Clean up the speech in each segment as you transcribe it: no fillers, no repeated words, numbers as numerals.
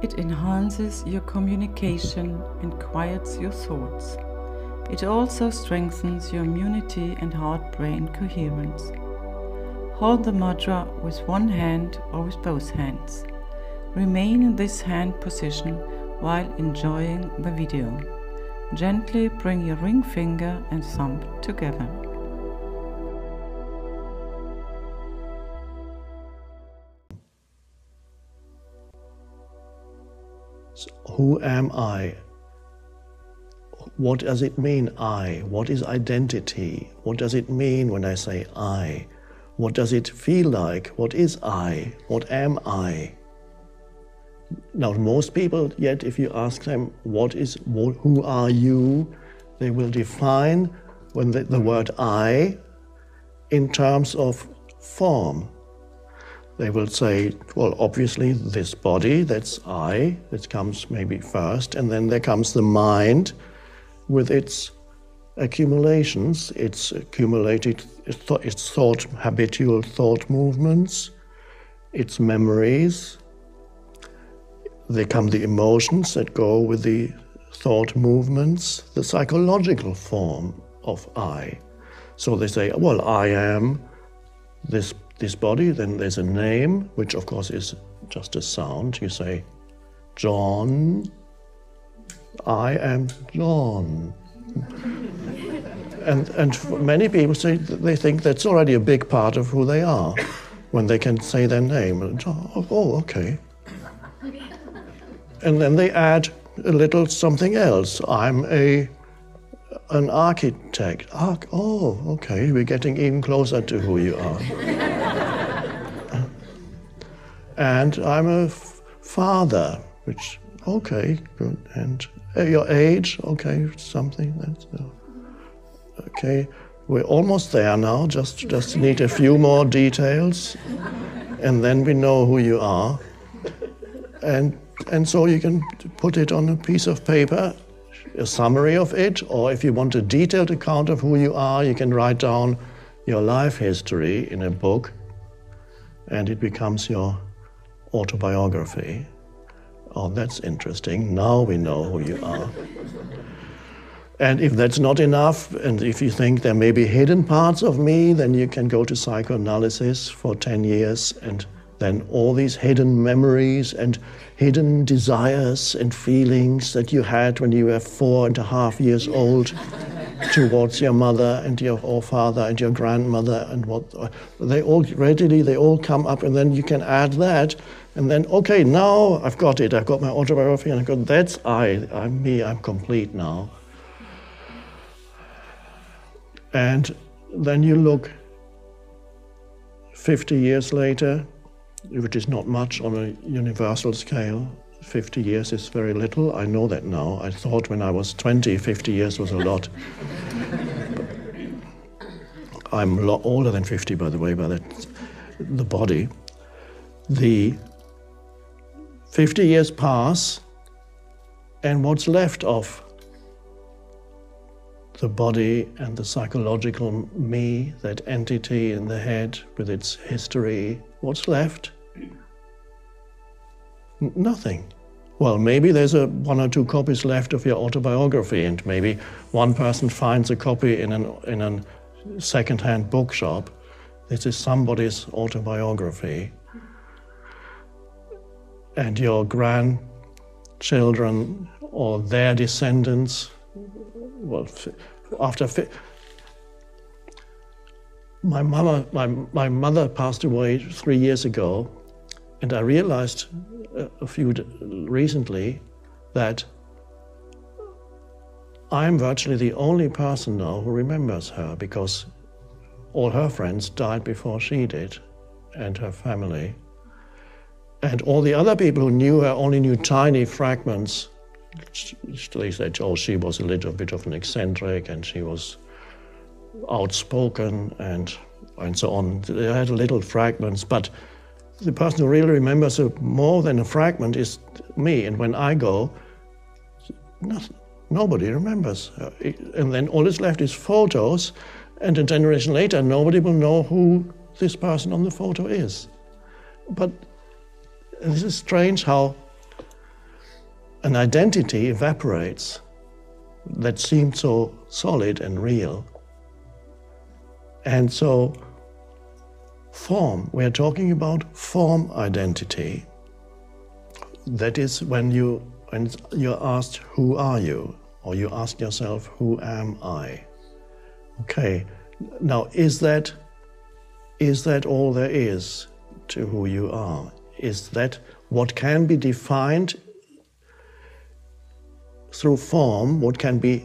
It enhances your communication and quiets your thoughts. It also strengthens your immunity and heart-brain coherence. Hold the mudra with one hand or with both hands. Remain in this hand position while enjoying the video. Gently bring your ring finger and thumb together. So, who am I? What does it mean, I? What is identity? What does it mean when I say I? What does it feel like? What is I? What am I? Now, most people, yet, if you ask them, who are you? They will define the word I in terms of form. They will say, well, obviously this body, that's I, that comes maybe first, and then there comes the mind with its accumulations, its accumulated, its habitual thought movements, its memories. There come the emotions that go with the thought movements, the psychological form of I. So they say, well, I am this body, then there's a name, which of course is just a sound. You say, John, I am John. And many people say they think that's already a big part of who they are when they can say their name. Oh, okay. And then they add a little something else. I'm an architect. Oh, okay, we're getting even closer to who you are. And I'm a father, which, okay, good. And your age, okay, something. That's okay. We're almost there now. Just need a few more details, and then we know who you are. And so you can put it on a piece of paper, a summary of it, or if you want a detailed account of who you are, you can write down your life history in a book, and it becomes your autobiography. Oh, that's interesting. Now we know who you are. And if that's not enough, and if you think there may be hidden parts of me, then you can go to psychoanalysis for 10 years, and then all these hidden memories and hidden desires and feelings that you had when you were 4.5 years old towards your mother and your father and your grandmother, and they all come up, and then you can add that, and then, okay, now I've got it. I've got my autobiography, and that's I'm me, I'm complete now. And then you look 50 years later, which is not much on a universal scale. 50 years is very little. I know that now. I thought when I was 20, 50 years was a lot. I'm a lot older than 50, by the way, by the body. The 50 years pass, and what's left of the body and the psychological me, that entity in the head with its history, what's left? Nothing. Well, maybe there's 1 or 2 copies left of your autobiography, and maybe one person finds a copy in a second-hand bookshop. This is somebody's autobiography. And your grandchildren or their descendants, well, my mother passed away 3 years ago, and I realized recently that I'm virtually the only person now who remembers her, because all her friends died before she did, and her family. And all the other people who knew her only knew tiny fragments. They said, oh, she was a little bit of an eccentric, and she was outspoken, and so on. They had little fragments, but the person who really remembers more than a fragment is me. And when I go, nobody remembers her. And then all that's left is photos, and a generation later, nobody will know who this person on the photo is. But this is strange how an identity evaporates that seemed so solid and real. And so form, we're talking about form identity. That is when you're asked, who are you? Or you ask yourself, who am I? Okay, now is that all there is to who you are? Is that what can be defined through form, what can be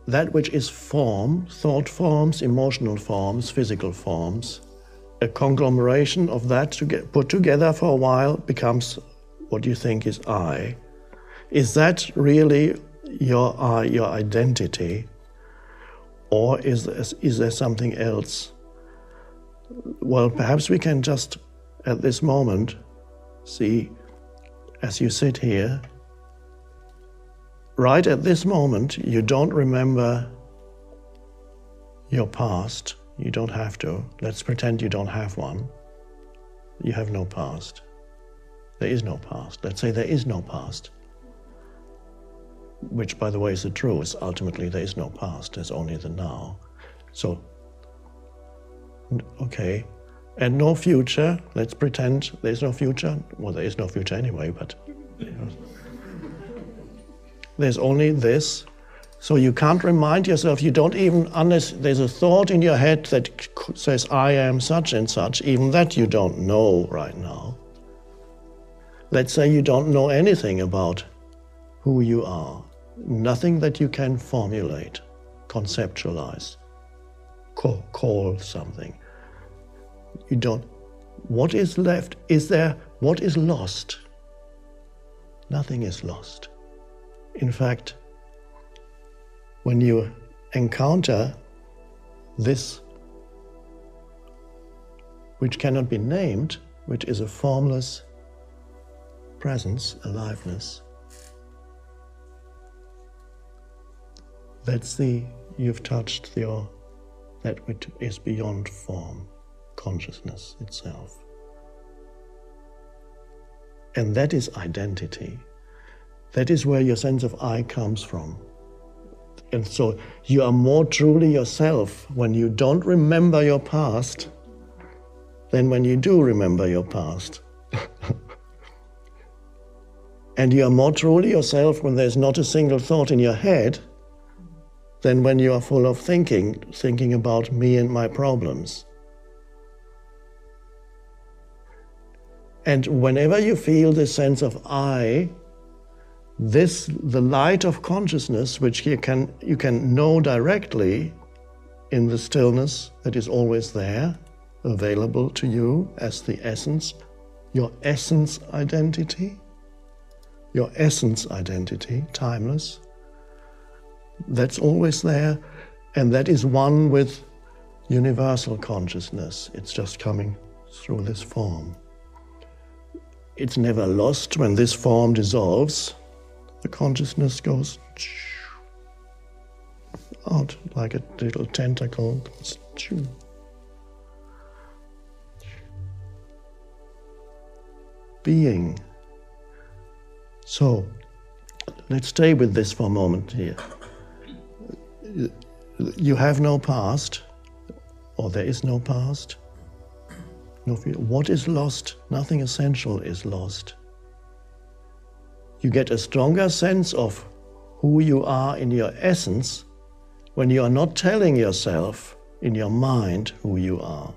that which is form, thought forms, emotional forms, physical forms, a conglomeration of that to get put together for a while becomes what you think is I. Is that really your I, your identity? Or is there something else? Well, perhaps we can just, at this moment, see, as you sit here, right at this moment, you don't remember your past. You don't have to. Let's pretend you don't have one. You have no past. There is no past. Let's say there is no past. Which, by the way, is the truth. Ultimately, there is no past. There's only the now. So, okay. And no future. Let's pretend there's no future. Well, there is no future anyway, but there's only this. So you can't remind yourself, you don't even, unless there's a thought in your head that says, I am such and such, even that you don't know right now. Let's say you don't know anything about who you are. Nothing that you can formulate, conceptualize, call something. You don't. What is left? Is there, what is lost? Nothing is lost. In fact, when you encounter this, which cannot be named, which is a formless presence, aliveness, that's you've touched that which is beyond form, consciousness itself. And that is identity. That is where your sense of I comes from. And so you are more truly yourself when you don't remember your past than when you do remember your past. And you are more truly yourself when there's not a single thought in your head than when you are full of thinking about me and my problems. And whenever you feel this sense of I, the light of consciousness, which you can know directly in the stillness that is always there, available to you as the essence, your essence identity, timeless, that's always there, and that is one with universal consciousness. It's just coming through this form. It's never lost. When this form dissolves, the consciousness goes out like a little tentacle. Being. So, let's stay with this for a moment here. You have no past, or there is no past. No fear. What is lost? Nothing essential is lost. You get a stronger sense of who you are in your essence when you are not telling yourself in your mind who you are.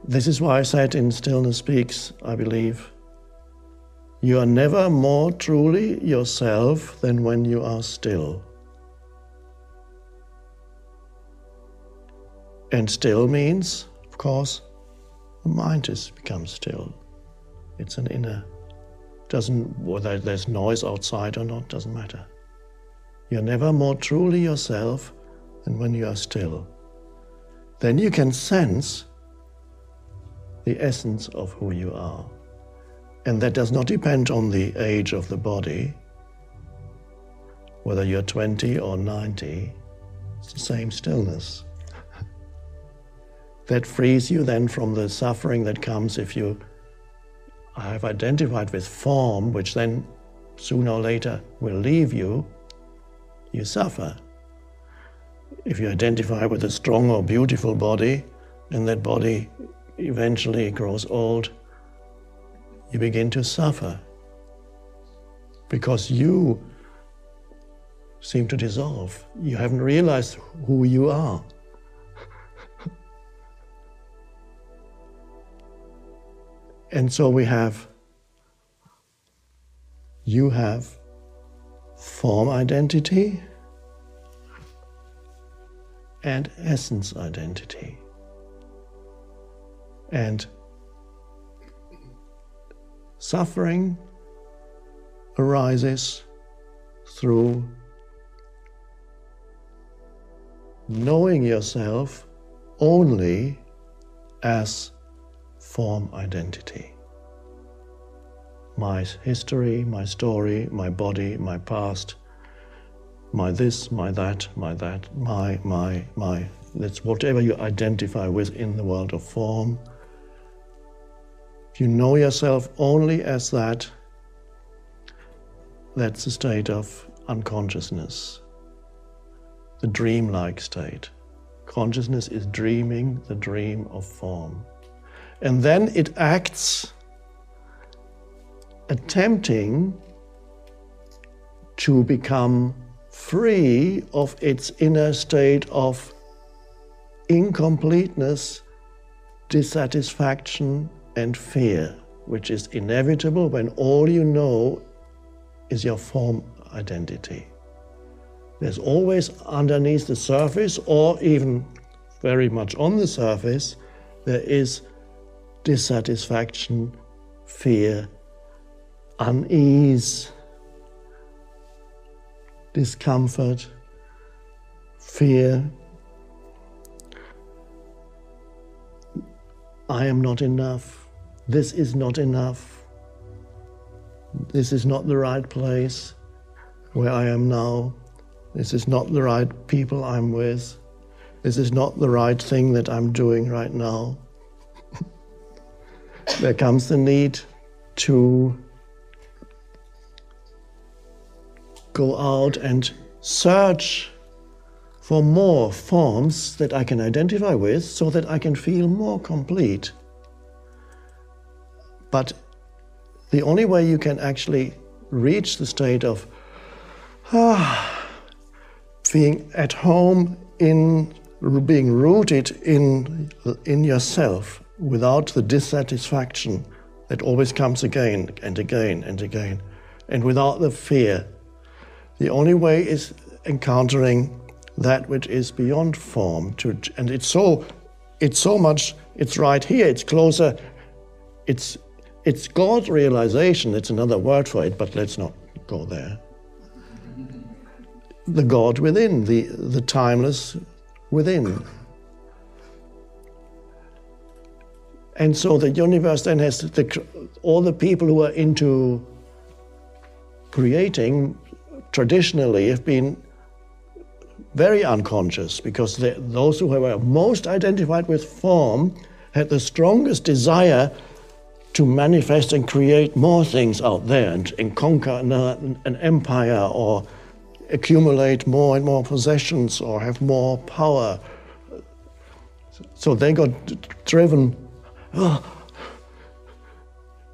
This is why I said in Stillness Speaks, I believe, you are never more truly yourself than when you are still. And still means, of course, the mind becomes still. It's an inner, whether there's noise outside or not, doesn't matter. You're never more truly yourself than when you are still. Then you can sense the essence of who you are. And that does not depend on the age of the body, whether you're 20 or 90, it's the same stillness. that frees you then from the suffering that comes if you have identified with form, which then sooner or later will leave you, you suffer. If you identify with a strong or beautiful body, and that body eventually grows old, you begin to suffer because you seem to dissolve. You haven't realized who you are. And so you have form identity and essence identity. And suffering arises through knowing yourself only as form identity. My history, my story, my body, my past, my this, my that, my, that's whatever you identify with in the world of form. If you know yourself only as that, that's a state of unconsciousness, the dreamlike state. Consciousness is dreaming the dream of form. And then it acts attempting to become free of its inner state of incompleteness, dissatisfaction, and fear, which is inevitable when all you know is your form identity. There's always underneath the surface, or even very much on the surface, there is dissatisfaction, fear, unease, discomfort, fear. I am not enough. This is not enough. This is not the right place where I am now. This is not the right people I'm with. This is not the right thing that I'm doing right now. There comes the need to go out and search for more forms that I can identify with so that I can feel more complete. But the only way you can actually reach the state of being at home in being rooted in yourself without the dissatisfaction that always comes again and again and again, and without the fear. The only way is encountering that which is beyond form, and it's so much, it's right here, it's closer, it's God's realization, it's another word for it, but let's not go there. The God within, the timeless within. And so the universe then has all the people who are into creating traditionally have been very unconscious, because those who were most identified with form had the strongest desire to manifest and create more things out there and conquer an empire or accumulate more and more possessions or have more power. So they got driven.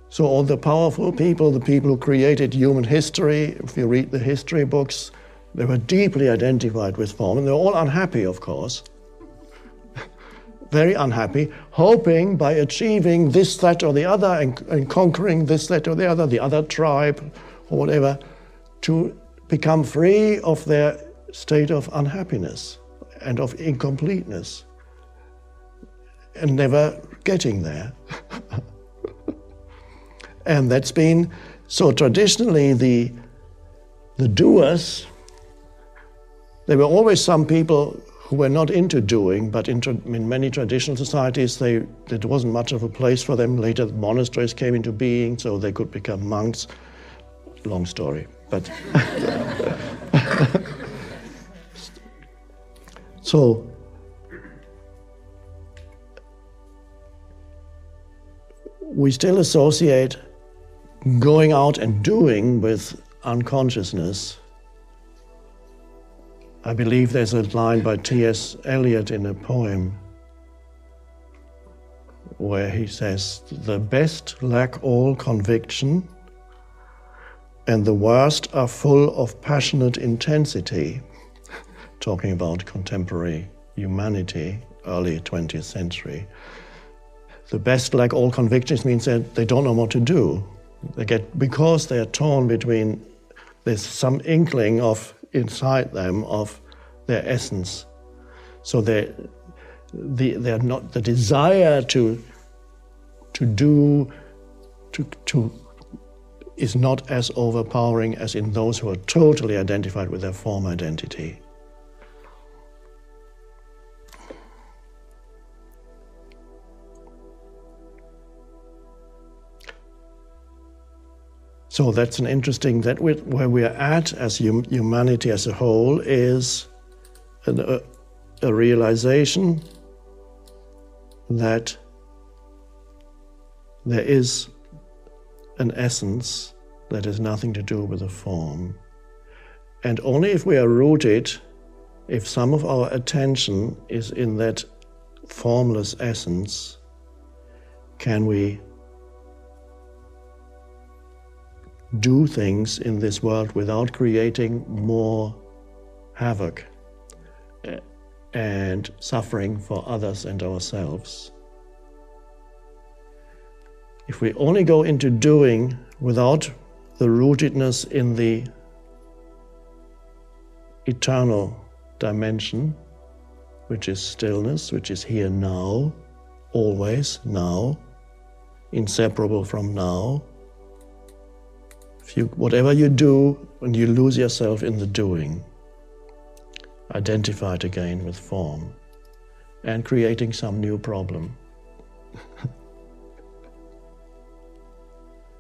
So all the powerful people, the people who created human history, if you read the history books, they were deeply identified with form, and they're all unhappy, of course. Very unhappy, hoping by achieving this, that, or the other, and conquering this, that, or the other tribe, or whatever, to become free of their state of unhappiness and of incompleteness, and never getting there. And that's been, so traditionally the doers, there were always some people who were not into doing, but in many traditional societies, there wasn't much of a place for them. Later, monasteries came into being, so they could become monks. Long story, but so we still associate going out and doing with unconsciousness. I believe there's a line by T.S. Eliot in a poem where he says, "The best lack all conviction, and the worst are full of passionate intensity," talking about contemporary humanity, early 20th century. The best lack all convictions means that they don't know what to do. Because they're torn between, there's some inkling of inside them of their essence. So they're not, the desire to do is not as overpowering as in those who are totally identified with their form identity. So that's an interesting, where we are at as humanity as a whole is a realization that there is an essence that has nothing to do with the form. And only if we are rooted, if some of our attention is in that formless essence, can we do things in this world without creating more havoc and suffering for others and ourselves. If we only go into doing without the rootedness in the eternal dimension, which is stillness, which is here now, always now, inseparable from now, whatever you do, when you lose yourself in the doing, identify it again with form and creating some new problem.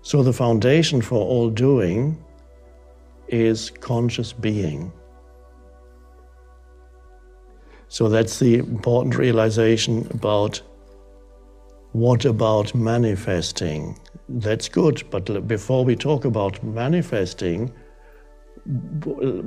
So the foundation for all doing is conscious being. So that's the important realization about what about manifesting. That's good, but before we talk about manifesting,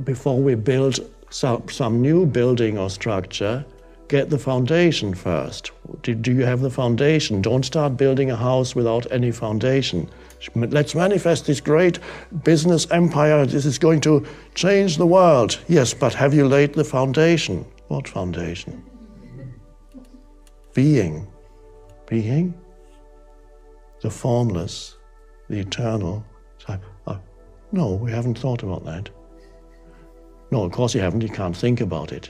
before we build some new building or structure, get the foundation first. Do you have the foundation? Don't start building a house without any foundation. Let's manifest this great business empire. This is going to change the world. Yes, but have you laid the foundation? What foundation? Being. Being? The formless, the eternal. No, we haven't thought about that. No, of course you haven't. You can't think about it.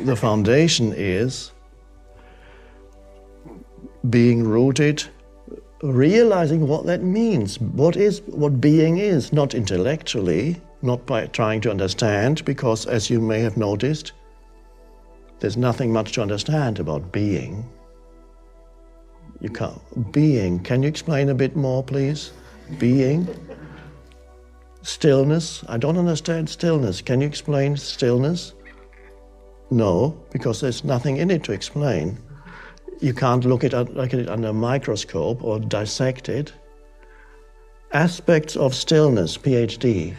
The foundation is being rooted, realizing what that means, what being is, not intellectually, not by trying to understand, because as you may have noticed, there's nothing much to understand about being. You can't. Being, can you explain a bit more, please? Being. Stillness, I don't understand stillness. Can you explain stillness? No, because there's nothing in it to explain. You can't look at it under a microscope or dissect it. Aspects of stillness, PhD.